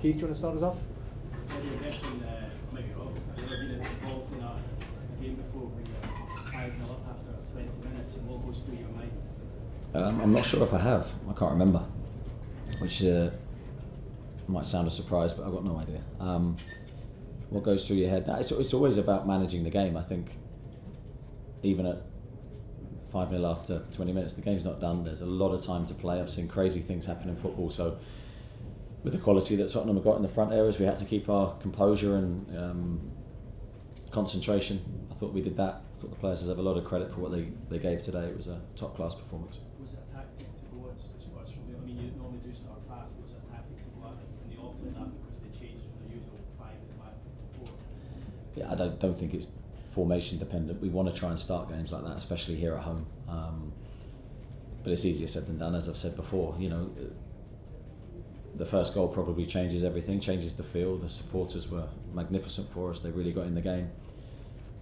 Keith, do you want to start us off? Maybe a question, maybe wrong. Have you ever been involved in a game before where you're 5-0 up after 20 minutes and what goes through your mind? I'm not sure if I have. I can't remember, which might sound a surprise, but I've got no idea. What goes through your head? No, it's always about managing the game. I think even at 5-0 after 20 minutes, the game's not done. There's a lot of time to play. I've seen crazy things happen in football. So with the quality that Tottenham have got in the front areas, we had to keep our composure and concentration. I thought we did that. I thought the players deserve a lot of credit for what they gave today. It was a top-class performance. Was it a tactic to go as from the, I mean, you normally do start fast, but was it a tactic to go out from the off like that because they changed from the usual 5 at the back to 4? Yeah, I don't think it's formation dependent. We want to try and start games like that, especially here at home. But it's easier said than done, as I've said before. You know, the first goal probably changes everything, changes the feel. The supporters were magnificent for us. They really got in the game.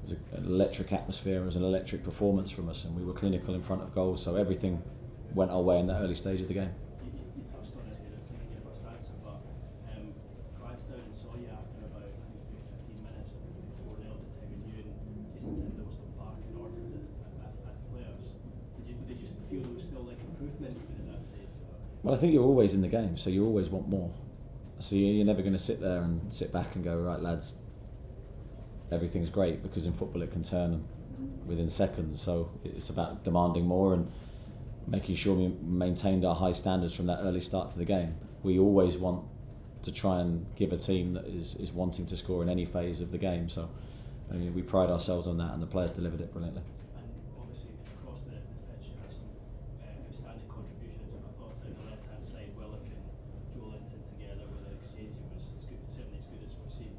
It was an electric atmosphere. It was an electric performance from us, and we were clinical in front of goal. So everything went our way in that early stage of the game. You touched on it in your first answer, but glanced down and saw you after about 15 minutes, before the time, and you and Jason Tinder were still barking orders at players. Did you feel there was still like improvement at that stage? Well, I think you're always in the game, so you always want more. So you're never going to sit there and sit back and go, right, lads, everything's great, because in football it can turn within seconds. So it's about demanding more and making sure we maintained our high standards from that early start to the game. We always want to try and give a team that is wanting to score in any phase of the game. So I mean, we pride ourselves on that, and the players delivered it brilliantly. And obviously across the pitch you had some outstanding contributions. I thought on the left hand side, Willock and Joe Linton together with their exchange was good, certainly as good as we've seen.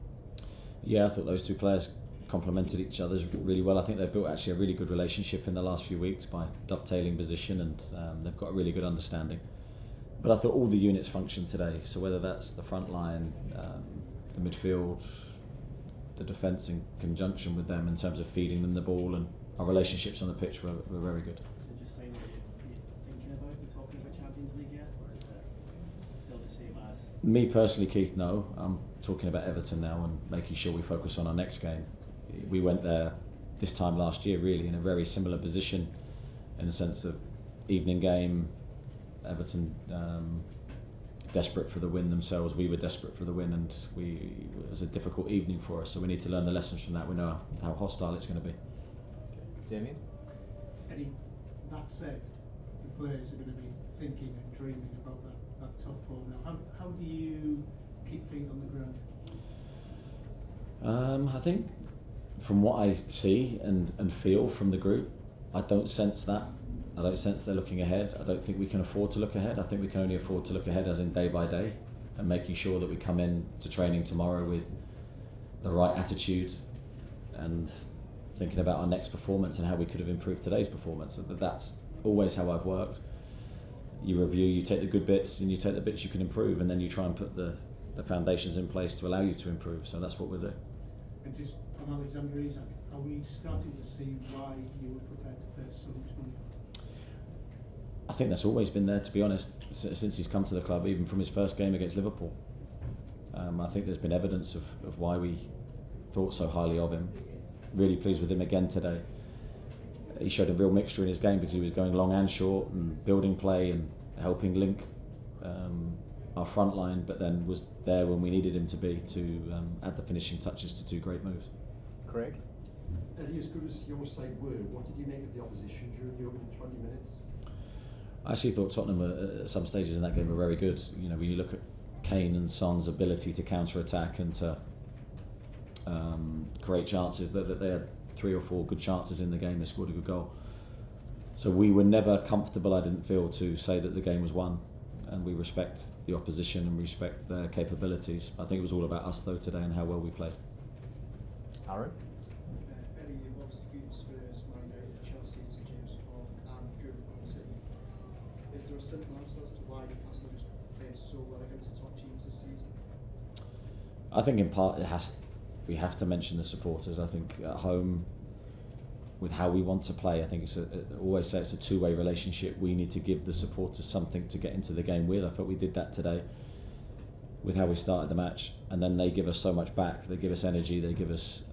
Yeah, I thought those two players complemented each other really well. I think they've built actually a really good relationship in the last few weeks by dovetailing position, and they've got a really good understanding. But I thought all the units functioned today, so whether that's the front line, the midfield, the defence in conjunction with them in terms of feeding them the ball, and our relationships on the pitch were very good. So just finally, are you thinking about talking about Champions League yet, or is it still the same as? Me personally, Keith, no. I'm talking about Everton now and making sure we focus on our next game. We went there this time last year really in a very similar position, in the sense of evening game, Everton desperate for the win themselves, we were desperate for the win, and it was a difficult evening for us, so we need to learn the lessons from that. We know how hostile it's going to be. Damien? Eddie, that said, the players are going to be thinking and dreaming about that top four now. How do you keep feet on the ground? I think from what I see and feel from the group, I don't sense that. I don't sense they're looking ahead. I don't think we can afford to look ahead. I think we can only afford to look ahead as in day by day, and making sure that we come in to training tomorrow with the right attitude and thinking about our next performance and how we could have improved today's performance. That's always how I've worked. You review, you take the good bits and you take the bits you can improve, and then you try and put the foundations in place to allow you to improve. So that's what we're doing. And just on Alexander Isak, are we starting to see why you were prepared to pay so much money? I think that's always been there, to be honest, since he's come to the club, even from his first game against Liverpool. I think there's been evidence of why we thought so highly of him. Really pleased with him again today. He showed a real mixture in his game because he was going long and short and building play and helping link our front line, but then was there when we needed him to be to add the finishing touches to two great moves. Craig? Eddie, as good as your side were, what did you make of the opposition during the opening 20 minutes? I actually thought Tottenham at some stages in that game were very good. You know, when you look at Kane and Son's ability to counter-attack and to create chances, that they had 3 or 4 good chances in the game. They scored a good goal. So we were never comfortable, I didn't feel, to say that the game was won. And we respect the opposition and respect their capabilities. I think it was all about us though today and how well we played. Aaron? Eddie, you've obviously beaten Spurs, Man United, Chelsea, St James' Park, and driven Man City. Is there a simple answer as to why Newcastle just played so well against the top teams this season? I think in part we have to mention the supporters. I think at home, with how we want to play, I think always say it's a two-way relationship. We need to give the supporters something to get into the game with. I thought we did that today. with how we started the match, and then they give us so much back. They give us energy, they give us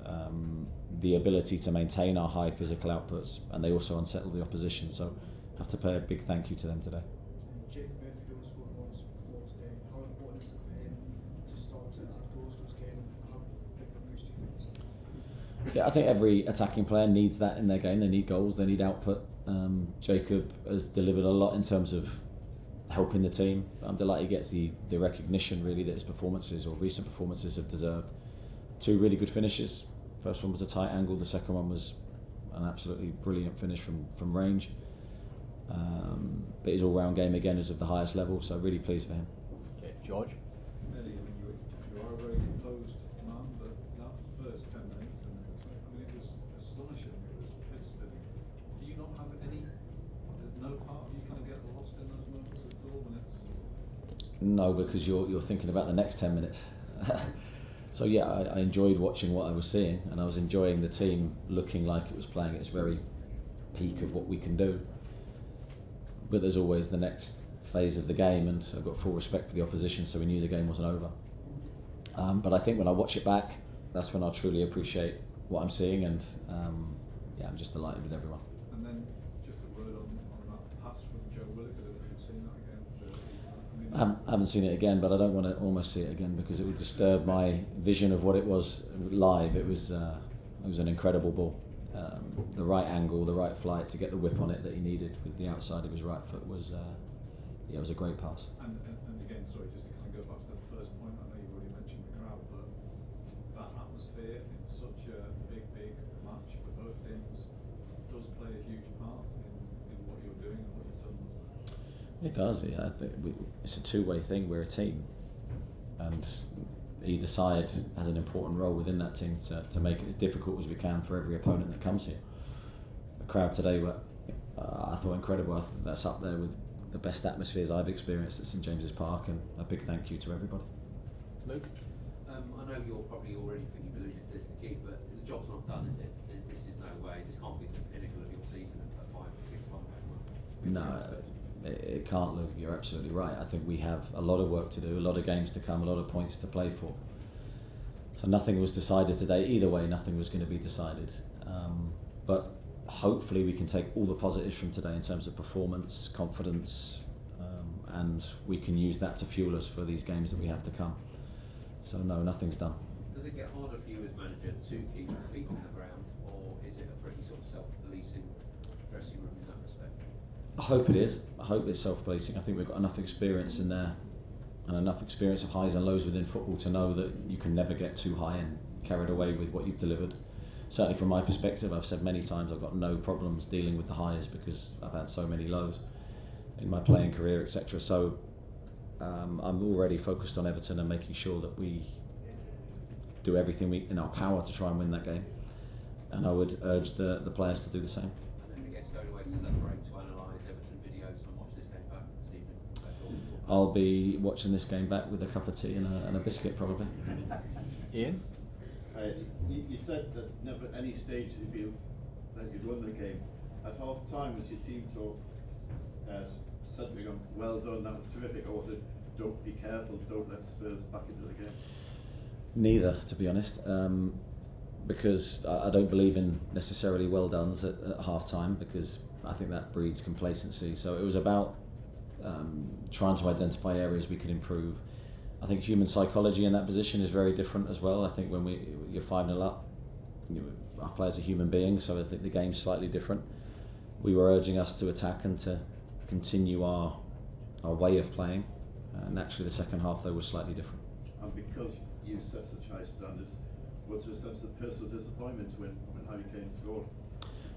the ability to maintain our high physical outputs, and they also unsettle the opposition. So I have to pay a big thank you to them today. Jacob Murphy scored once before today. How important is it for him to start to add goals to his game? How big a boost do you think it's like? Yeah, I think every attacking player needs that in their game. They need goals, they need output. Jacob has delivered a lot in terms of helping the team. I'm delighted he gets the recognition really that his performances or recent performances have deserved. 2 really good finishes. First one was a tight angle, the second one was an absolutely brilliant finish from range. But his all-round game again is of the highest level, so really pleased for him. Okay, George. Eddie, I mean, you are a very composed man, but that first 10 minutes, it was astonishing. It was dead steady. Do you not have any? There's no part of you kind of get lost in those moments at all when it's. No, because you're thinking about the next 10 minutes. So yeah, I enjoyed watching what I was seeing, and I was enjoying the team looking like it was playing at its very peak of what we can do. But there's always the next phase of the game, and I've got full respect for the opposition, so we knew the game wasn't over. But I think when I watch it back, that's when I'll truly appreciate what I'm seeing, and yeah, I'm just delighted with everyone. And then just a word on that pass from Joe Willock. I don't know if you've seen that again. I haven't seen it again, but I don't want to almost see it again because it would disturb my vision of what it was live. It was an incredible ball. The right angle, the right flight to get the whip on it that he needed with the outside of his right foot was it was a great pass. And again, sorry, just to kind of go back to that first point, I know you've already mentioned the crowd, but that atmosphere in such a big match for both teams does play a huge part in what you're doing and what you've done. It does, yeah. I think it's a two-way thing. We're a team, and either side has an important role within that team to make it as difficult as we can for every opponent that comes here. The crowd today were, I thought, incredible. I think that's up there with the best atmospheres I've experienced at St James's Park, and a big thank you to everybody. Luke? I know you're probably already thinking you've alluded to this, the key, but the job's not done, is it? This is no way, this can't be the pinnacle of your season at 5 or 6 months. No, it can't, Luke. You're absolutely right. I think we have a lot of work to do, a lot of games to come, a lot of points to play for. So nothing was decided today. Either way, nothing was going to be decided. But hopefully we can take all the positives from today in terms of performance, confidence, and we can use that to fuel us for these games that we have to come. So no, nothing's done. Does it get harder for you as manager to keep your feet on the ground, or is it a pretty sort of self-policing dressing room in that respect? I hope it is. I hope it's self-policing. I think we've got enough experience in there and enough experience of highs and lows within football to know that you can never get too high and carried away with what you've delivered. Certainly from my perspective, I've said many times I've got no problems dealing with the highs because I've had so many lows in my playing career, etc. So I'm already focused on Everton and making sure that we do everything in our power to try and win that game. And I would urge the players to do the same. And then I guess going away to celebrate, to analyse Everton videos and watch this game back this evening. I'll be watching this game back with a cup of tea and a biscuit probably. Ian? You said that never at any stage did you feel that you'd won the game. At half time, was your team talk suddenly going, well done, that was terrific, or was it, don't be careful, don't let Spurs back into the game? Neither, to be honest, because I don't believe in necessarily well dones at half time, because I think that breeds complacency. So it was about trying to identify areas we could improve. I think human psychology in that position is very different as well. I think when you're 5-0 up, our players are human beings, so I think the game's slightly different. We were urging us to attack and to continue our way of playing. Naturally, the second half though was slightly different. And because you set such high standards, was there a sense of personal disappointment when Harry Kane scored?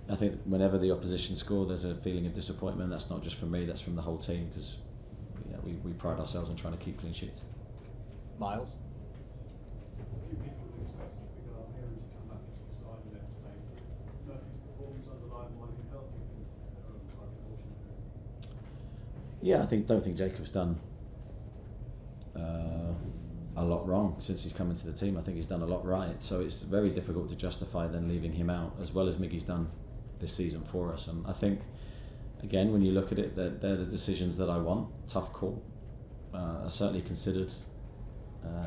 I think whenever the opposition score, there's a feeling of disappointment. That's not just from me, that's from the whole team, because we pride ourselves on trying to keep clean sheets. Miles? A few people would expect to pick up here to come back into the side and left Spain. Murphy's performance underlined why you felt you can slightly fortunate. Yeah, don't think Jacob's done a lot wrong since he's come into the team. I think he's done a lot right. So it's very difficult to justify then leaving him out, as well as Miggy's done this season for us. And I think, again, when you look at it, they're the decisions that I want. Tough call. I certainly considered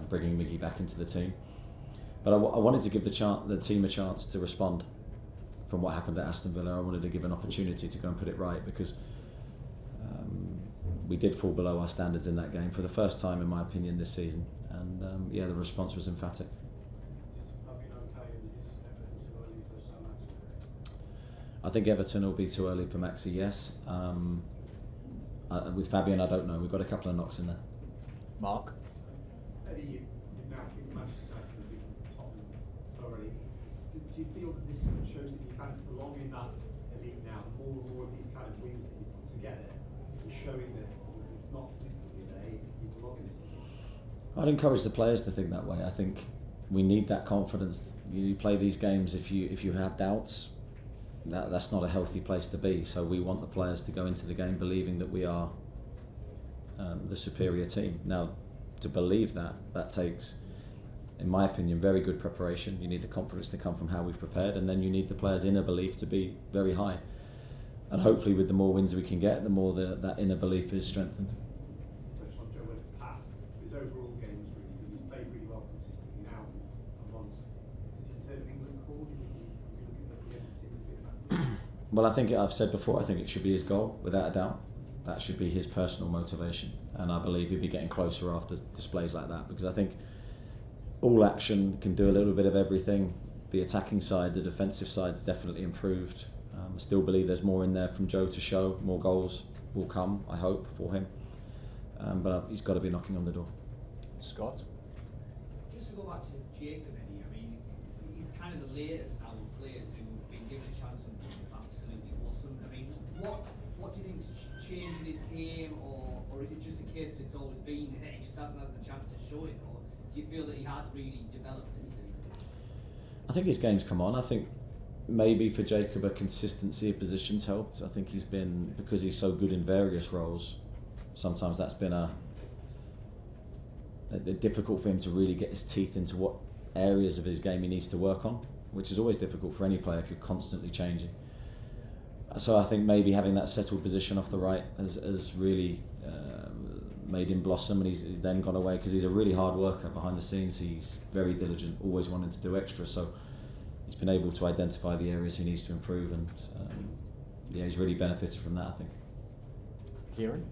bringing Miggy back into the team. But I wanted to give the team a chance to respond from what happened at Aston Villa. I wanted to give an opportunity to go and put it right, because we did fall below our standards in that game for the first time, in my opinion, this season. And the response was emphatic. I think Everton will be too early for Maxi, yes. With Fabian, I don't know. We've got a couple of knocks in there. Mark? Eddie, you've now beaten Manchester United and beaten Tottenham already. Do you feel that this shows that you kind of belong in that elite now? More and more of these kind of wins that you put together is showing that it's not flippantly that you belong in this league. I'd encourage the players to think that way. I think we need that confidence. You play these games if you have doubts. That's not a healthy place to be. So we want the players to go into the game believing that we are the superior team. Now, to believe that takes, in my opinion, very good preparation. You need the confidence to come from how we've prepared, and then you need the players' inner belief to be very high. And hopefully, with the more wins we can get, the more that inner belief is strengthened. Touched on Joe Willock's pass. His overall game was really good. He's played really well consistently now. And once, does he deserve an England call? Do you think we're going to see him a bit of that? Well, I think I've said before, I think it should be his goal, without a doubt. That should be his personal motivation, and I believe he'll be getting closer after displays like that, because I think all action can do a little bit of everything. The attacking side, the defensive side definitely improved. I still believe there's more in there from Joe to show. More goals will come, I hope, for him. But he's got to be knocking on the door. Scott? Just to go back to Jacob, Eddie, I mean, he's kind of the latest now of players who've been given a chance and been absolutely awesome. I mean, what do you think's changed in his game, or is it just a case that it's always been there, he just hasn't had the chance to show it, or do you feel that he has really developed this season? I think his game's come on. I think maybe for Jacob a consistency of positions helped. I think he's been, because he's so good in various roles, sometimes that's been a difficult for him to really get his teeth into what areas of his game he needs to work on, which is always difficult for any player if you're constantly changing. So I think maybe having that settled position off the right has really made him blossom, and he's then gone away, because he's a really hard worker behind the scenes. He's very diligent, always wanting to do extra, so he's been able to identify the areas he needs to improve, and he's really benefited from that, I think. Kieran?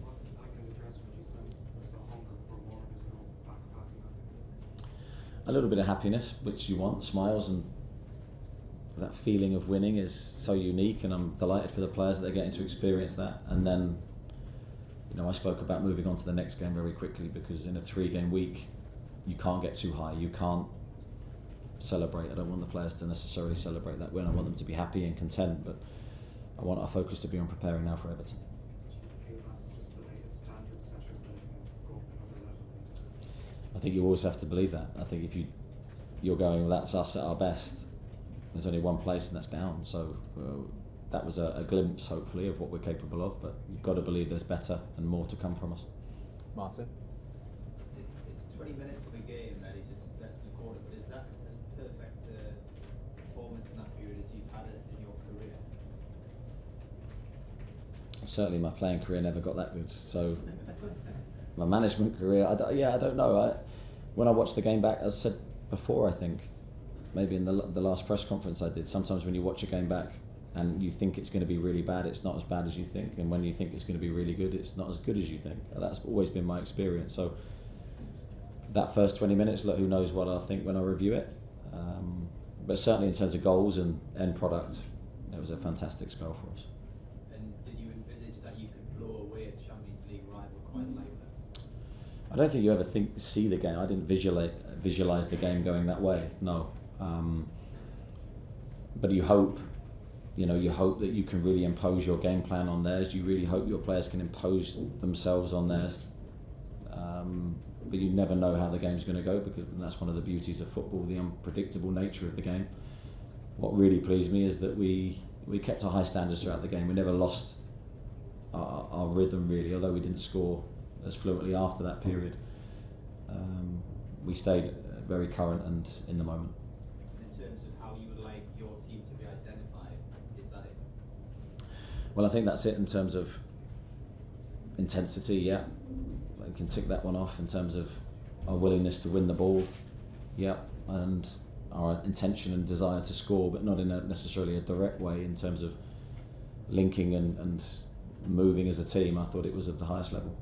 What's it like in the dressing room? Do you sense there's a hunger for more, there's no backpacking? A little bit of happiness, which you want, smiles, and that feeling of winning is so unique, and I'm delighted for the players that they're getting to experience that. And then, I spoke about moving on to the next game very quickly, because in a 3-game week you can't get too high, you can't celebrate. I don't want the players to necessarily celebrate that win. I want them to be happy and content, but I want our focus to be on preparing now for Everton. Do you feel that's just the latest standard setter that you can go up another level these days? I think you always have to believe that. I think if you're going, well, that's us at our best, there's only one place, and that's down. So that was a glimpse, hopefully, of what we're capable of, but you've got to believe there's better and more to come from us. Martin? It's 20 minutes of a game, and it's just less than a quarter, but is that as perfect performance in that period as you've had it in your career? Certainly my playing career never got that good, so my management career, I don't know. When I watched the game back, as I said before, I think, maybe in the last press conference I did, sometimes when you watch a game back and you think it's going to be really bad, it's not as bad as you think, and when you think it's going to be really good, it's not as good as you think. That's always been my experience. So that first 20 minutes, look, who knows what I'll think when I review it, but certainly in terms of goals and end product, it was a fantastic spell for us. And did you envisage that you could blow away a Champions League rival quite like that? I don't think you ever see the game. I didn't visualise the game going that way, no. But you hope that you can really impose your game plan on theirs. You really hope your players can impose themselves on theirs. But you never know how the game's going to go, because that's one of the beauties of football, the unpredictable nature of the game. What really pleased me is that we kept our high standards throughout the game. We never lost our rhythm, really, although we didn't score as fluently after that period. We stayed very current and in the moment. In terms of how you would like your team to be identified, is that it? Well, I think that's it in terms of intensity, yeah. they can tick that one off in terms of our willingness to win the ball, and our intention and desire to score, but not in necessarily a direct way in terms of linking and moving as a team. I thought it was at the highest level.